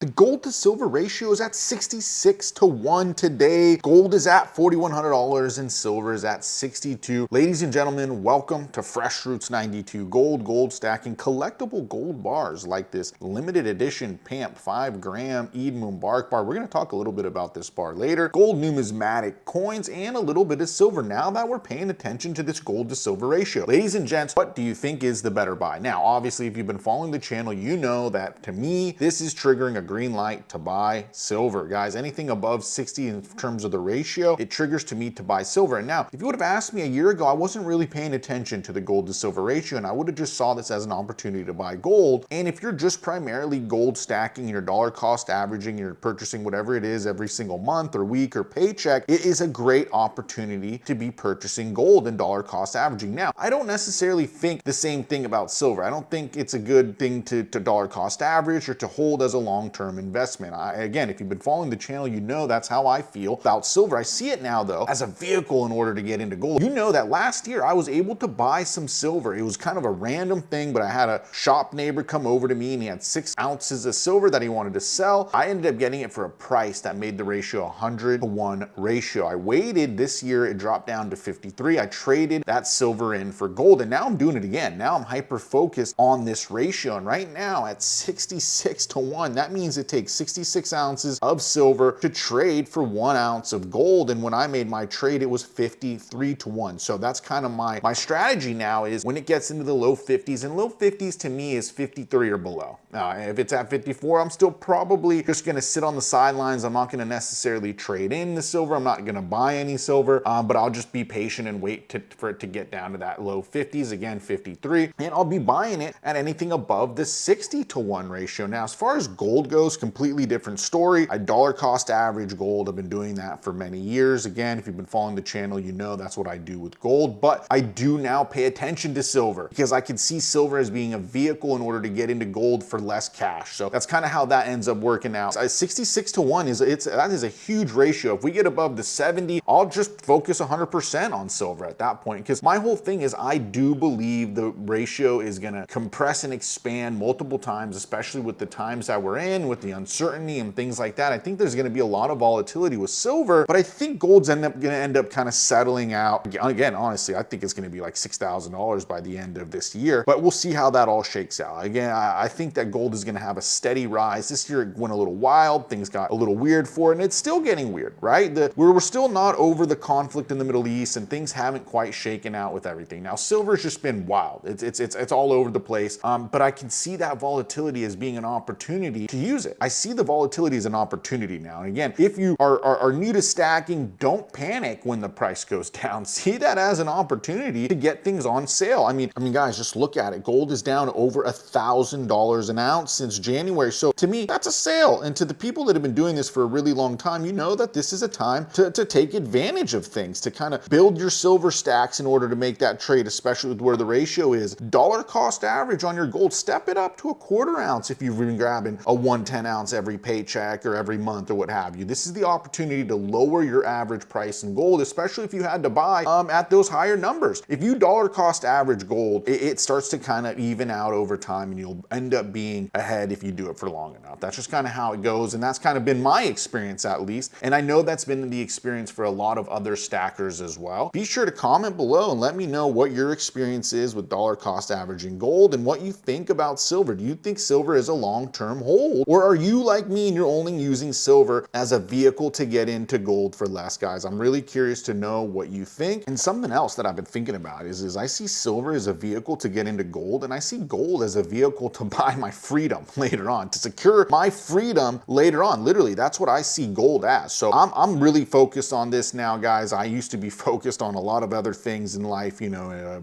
The gold to silver ratio is at 66 to 1 today. Gold is at $4,100 and silver is at 62. Ladies and gentlemen, welcome to Fresh Fruits 92 Gold stacking collectible gold bars like this limited edition PAMP 5-gram Eid Mubarak bar. We're going to talk a little bit about this bar later. Gold numismatic coins and a little bit of silver now that we're paying attention to this gold to silver ratio. Ladies and gents, what do you think is the better buy? Now, obviously, if you've been following the channel, you know that to me, this is triggering a green light to buy silver. Guys, anything above 60 in terms of the ratio, it triggers to me to buy silver. And now, if you would have asked me a year ago, I wasn't really paying attention to the gold to silver ratio, and I would have just saw this as an opportunity to buy gold. And if you're just primarily gold stacking, your dollar cost averaging, you're purchasing whatever it is every single month or week or paycheck, it is a great opportunity to be purchasing gold and dollar cost averaging. Now, I don't necessarily think the same thing about silver. I don't think it's a good thing to dollar cost average or to hold as a long-term investment. Again, if you've been following the channel, you know that's how I feel about silver. I see it now though as a vehicle in order to get into gold. You know that last year I was able to buy some silver. It was kind of a random thing, but I had a shop neighbor come over to me and he had 6 ounces of silver that he wanted to sell. I ended up getting it for a price that made the ratio 100 to 1 ratio. I waited this year, it dropped down to 53. I traded that silver in for gold and now I'm doing it again. Now I'm hyper focused on this ratio, and right now at 66 to 1, that means it takes 66 ounces of silver to trade for 1 ounce of gold. And when I made my trade, it was 53 to 1. So that's kind of my strategy now is when it gets into the low 50s, and low 50s to me is 53 or below. If it's at 54, I'm still probably just going to sit on the sidelines. I'm not going to necessarily trade in the silver. I'm not going to buy any silver, but I'll just be patient and wait for it to get down to that low 50s, again, 53. And I'll be buying it at anything above the 60 to 1 ratio. Now, as far as gold goes, completely different story. I dollar cost average gold. I've been doing that for many years. Again, if you've been following the channel, you know that's what I do with gold, but I do now pay attention to silver because I can see silver as being a vehicle in order to get into gold for less cash. So that's kind of how that ends up working out. 66 to 1 that is a huge ratio. If we get above the 70, I'll just focus 100% on silver at that point, because my whole thing is I do believe the ratio is going to compress and expand multiple times, especially with the times that we're in, with the uncertainty and things like that. I think there's going to be a lot of volatility with silver, but I think gold's going to end up kind of settling out. Again, honestly, I think it's going to be like $6,000 by the end of this year, but we'll see how that all shakes out. Again, I think that gold is going to have a steady rise. This year it went a little wild. Things got a little weird for it, and it's still getting weird, right? We're still not over the conflict in the Middle East, and things haven't quite shaken out with everything. Now, silver's just been wild. It's all over the place, but I can see that volatility as being an opportunity to use it. I see the volatility as an opportunity now. And again, if you are new to stacking, don't panic when the price goes down. See that as an opportunity to get things on sale. I mean, guys, just look at it. Gold is down over $1,000 an ounce since January. So to me, that's a sale. And to the people that have been doing this for a really long time, you know that this is a time to take advantage of things, to kind of build your silver stacks in order to make that trade, especially with where the ratio is. Dollar cost average on your gold, step it up to a 1/4 ounce if you've been grabbing a 110 ounce every paycheck or every month or what have you. This is the opportunity to lower your average price in gold, especially if you had to buy at those higher numbers. If you dollar cost average gold, it starts to kind of even out over time, and you'll end up being ahead if you do it for long enough. That's just kind of how it goes, and that's kind of been my experience at least, and I know that's been the experience for a lot of other stackers as well. Be sure to comment below and let me know what your experience is with dollar cost averaging gold and what you think about silver. Do you think silver is a long-term hold, or are you like me and you're only using silver as a vehicle to get into gold for less? Guys, I'm really curious to know what you think. And something else that I've been thinking about is I see silver as a vehicle to get into gold, and I see gold as a vehicle to buy my freedom later on, to secure my freedom later on. Literally, that's what I see gold as. So I'm really focused on this now, guys. I used to be focused on a lot of other things in life, you know,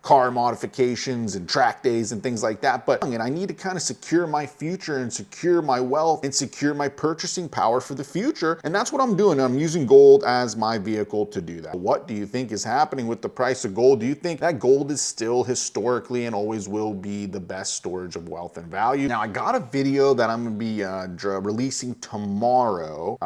car modifications and track days and things like that, but I need to kind of secure my future and secure my wealth and secure my purchasing power for the future, and that's what I'm doing. I'm using gold as my vehicle to do that. What do you think is happening with the price of gold? Do you think that gold is still historically and always will be the best storage of wealth and value? Now, I got a video that I'm going to be releasing tomorrow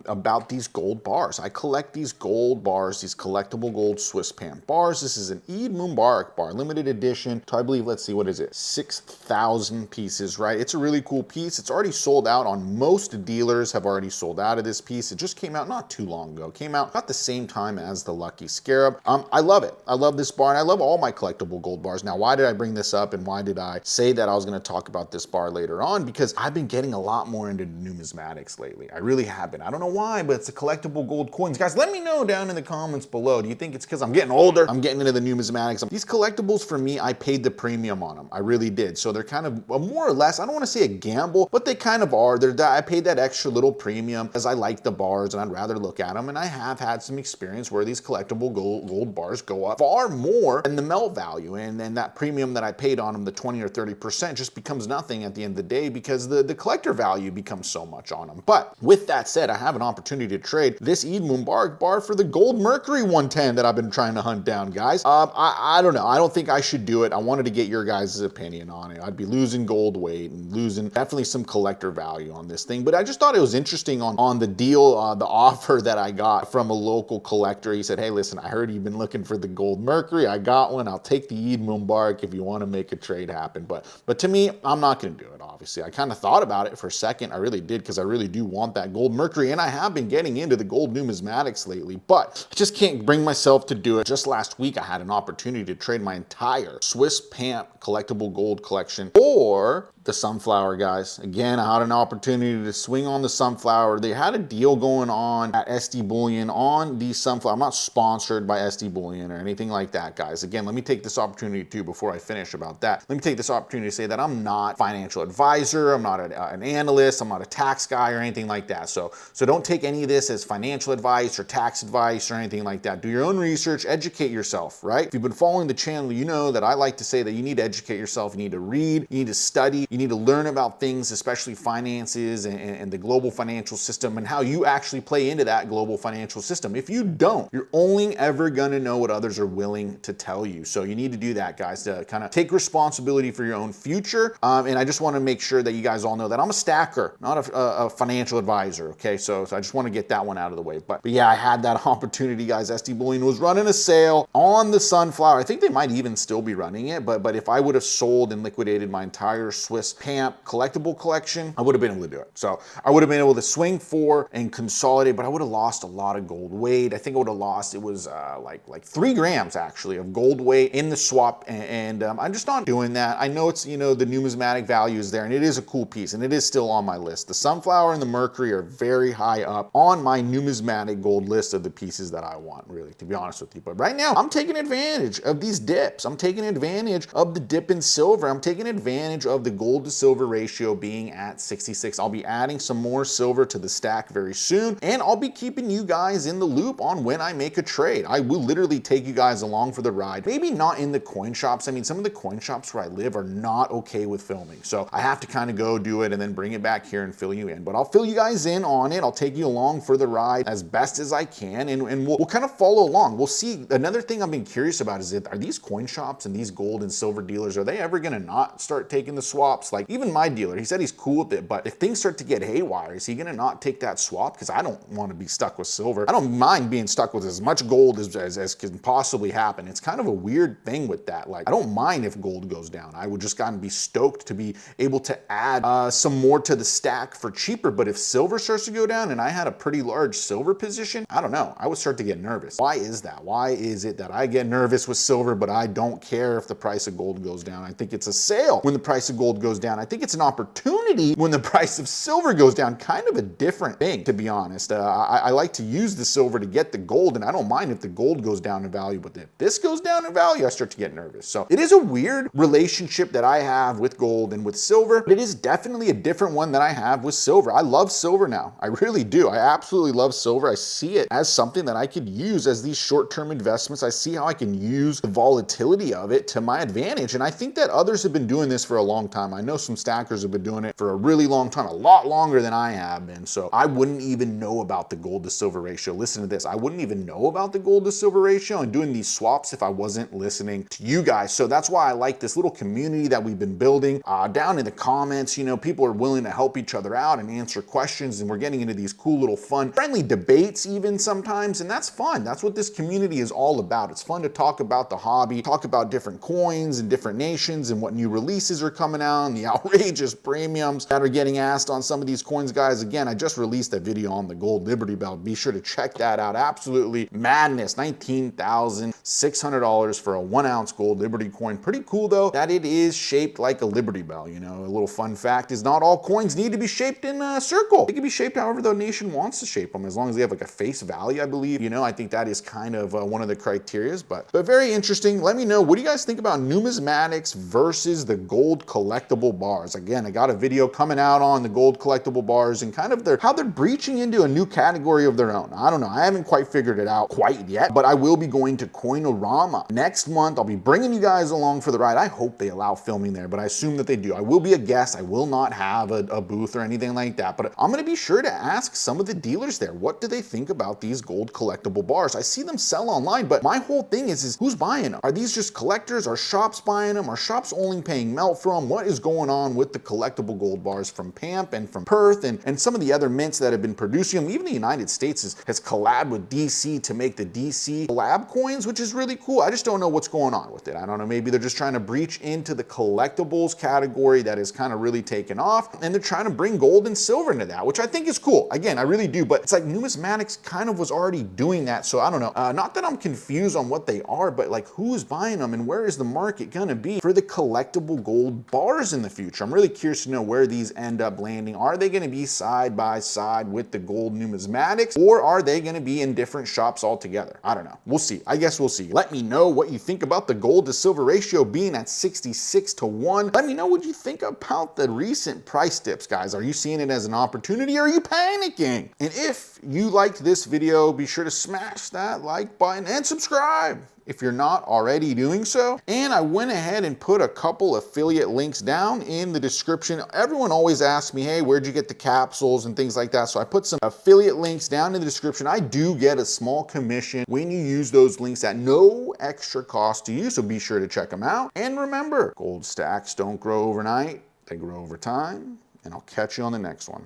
about these gold bars. I collect these gold bars, these collectible gold Swiss PAMP bars. This is an Eid Mubarak bar, limited edition. So I believe, let's see, what is it? 6,000 pieces, right? It's a really cool piece. It's It's already sold out on most dealers, have already sold out of this piece. It just came out not too long ago. Came out about the same time as the Lucky Scarab. I love it. I love this bar, and I love all my collectible gold bars. Now, why did I bring this up, and why did I say that I was going to talk about this bar later on? Because I've been getting a lot more into numismatics lately. I really have been. I don't know why, but it's the collectible gold coins. Guys, let me know down in the comments below. Do you think it's because I'm getting older? I'm getting into the numismatics. These collectibles, for me, I paid the premium on them. I really did. So they're kind of more or less, I don't want to say a gamble, but they kind of are. I paid that extra little premium because I like the bars and I'd rather look at them. And I have had some experience where these collectible gold bars go up far more than the melt value. And then that premium that I paid on them, the 20 or 30%, just becomes nothing at the end of the day because the collector value becomes so much on them. But with that said, I have an opportunity to trade this Eid Mubarak bar for the gold Mercury 110 that I've been trying to hunt down, guys. I don't know. I don't think I should do it. I wanted to get your guys' opinion on it. I'd be losing gold weight and losing definitely some collector value on this thing. But I just thought it was interesting on the deal, the offer that I got from a local collector. He said, hey, listen, I heard you've been looking for the gold Mercury. I got one. I'll take the Eid Mubarak if you want to make a trade happen. But to me, I'm not going to do it, obviously. I kind of thought about it for a second. I really did, because I really do want that gold Mercury. And I have been getting into the gold numismatics lately, but I just can't bring myself to do it. Just last week, I had an opportunity to trade my entire Swiss PAMP collectible gold collection for the sunflower, guys. Again, I had an opportunity to swing on the sunflower. They had a deal going on at SD Bullion on the sunflower. I'm not sponsored by SD Bullion or anything like that, guys. Again, let me take this opportunity too, before I finish about that, let me take this opportunity to say that I'm not a financial advisor. I'm not an analyst. I'm not a tax guy or anything like that. So don't take any of this as financial advice or tax advice or anything like that. Do your own research, educate yourself, right? If you've been following the channel, you know that I like to say that you need to educate yourself. You need to read, you need to study, you need to learn about things, especially finances and the global financial system and how you actually play into that global financial system. If you don't, you're only ever going to know what others are willing to tell you. So you need to do that, guys, to kind of take responsibility for your own future. And I just want to make sure that you guys all know that I'm a stacker, not a financial advisor. Okay, so I just want to get that one out of the way. But yeah, I had that opportunity, guys. SD Bullion was running a sale on the sunflower. I think they might even still be running it, but if I would have sold and liquidated my entire Swiss PAMP collectible collection, I would have been able to do it. So I would have been able to swing for and consolidate, but I would have lost a lot of gold weight. I think I would have lost, it was like 3 grams actually of gold weight in the swap. And I'm just not doing that. I know it's, you know, the numismatic value is there and it is a cool piece and it is still on my list. The sunflower and the Mercury are very high up on my numismatic gold list of the pieces that I want, really, to be honest with you. But right now I'm taking advantage of these dips. I'm taking advantage of the dip in silver. I'm taking advantage of the gold to silver ratio being at 66. I'll be adding some more silver to the stack very soon, and I'll be keeping you guys in the loop on when I make a trade. I will literally take you guys along for the ride. Maybe not in the coin shops. I mean, some of the coin shops where I live are not okay with filming, so I have to kind of go do it and then bring it back here and fill you in. But I'll fill you guys in on it. I'll take you along for the ride as best as I can, and we'll kind of follow along. We'll see. Another thing I've been curious about is, are these coin shops and these gold and silver dealers, are they ever going to not start taking the swaps? Like, even my dealer, he said he's cool with it, but if things start to get haywire, is he going to not take that swap? Because I don't want to be stuck with silver. I don't mind being stuck with as much gold as can possibly happen. It's kind of a weird thing with that. Like, I don't mind if gold goes down. I would just kind of be stoked to be able to add some more to the stack for cheaper. But if silver starts to go down and I had a pretty large silver position, I don't know, I would start to get nervous. Why is that? Why is it that I get nervous with silver, but I don't care if the price of gold goes down? I think it's a sale when the price of gold goes down. I think it's an opportunity when the price of silver goes down. Kind of a different thing, to be honest. I like to use the silver to get the gold, and I don't mind if the gold goes down in value, but if this goes down in value, I start to get nervous. So it is a weird relationship that I have with gold and with silver, but it is definitely a different one that I have with silver. I love silver now. I really do. I absolutely love silver. I see it as something that I could use as these short-term investments. I see how I can use the volatility of it to my advantage, and I think that others have been doing this for a long time. I know some stackers have been doing it for a really long time, a lot longer than I have been. So I wouldn't even know about the gold to silver ratio. Listen to this. I wouldn't even know about the gold to silver ratio and doing these swaps if I wasn't listening to you guys. So that's why I like this little community that we've been building. Down in the comments, you know, people are willing to help each other out and answer questions, and we're getting into these cool little fun, friendly debates even sometimes, and that's fun. That's what this community is all about. It's fun to talk about the hobby, talk about different coins and different nations and what new releases are coming out and the outrageous premium scams that are getting asked on some of these coins, guys. Again, I just released a video on the gold Liberty Bell. Be sure to check that out. Absolutely madness. $19,600 for a 1 ounce gold Liberty coin. Pretty cool though that it is shaped like a Liberty Bell. You know, a little fun fact is not all coins need to be shaped in a circle. They can be shaped however the nation wants to shape them, as long as they have like a face value, I believe. You know, I think that is kind of one of the criterias, but very interesting. Let me know, what do you guys think about numismatics versus the gold collectible bars? Again, I got a video coming out on the gold collectible bars and kind of how they're breaching into a new category of their own. I don't know, I haven't quite figured it out quite yet, but I will be going to Coinorama next month. I'll be bringing you guys along for the ride. I hope they allow filming there, but I assume that they do. I will be a guest. I will not have a booth or anything like that, but I'm gonna be sure to ask some of the dealers there, what do they think about these gold collectible bars? I see them sell online, but my whole thing is who's buying them? Are these just collectors? Are shops buying them? Are shops only paying melt for them? What is going on with the collectible gold bars from PAMP and from Perth and some of the other mints that have been producing them? Even the United States has collabed with DC to make the DC collab coins, which is really cool. I just don't know what's going on with it. I don't know, maybe they're just trying to breach into the collectibles category that is kind of really taken off, and they're trying to bring gold and silver into that, which I think is cool. Again, I really do, but it's like numismatics kind of was already doing that, so I don't know. Not that I'm confused on what they are, but like who's buying them and where is the market gonna be for the collectible gold bars in the future? I'm really curious to know where these end up landing. Are they gonna be side by side with the gold numismatics, or are they gonna be in different shops altogether? I don't know. We'll see. I guess we'll see. Let me know what you think about the gold to silver ratio being at 66 to 1. Let me know what you think about the recent price dips, guys. Are you seeing it as an opportunity, or are you panicking? And if you liked this video, be sure to smash that like button and subscribe if you're not already doing so. And I went ahead and put a couple affiliate links down in the description. Everyone always asks me, hey, where'd you get the capsules and things like that? So I put some affiliate links down in the description. I do get a small commission when you use those links at no extra cost to you, so be sure to check them out. And remember, gold stacks don't grow overnight, they grow over time. And I'll catch you on the next one.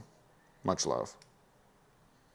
Much love.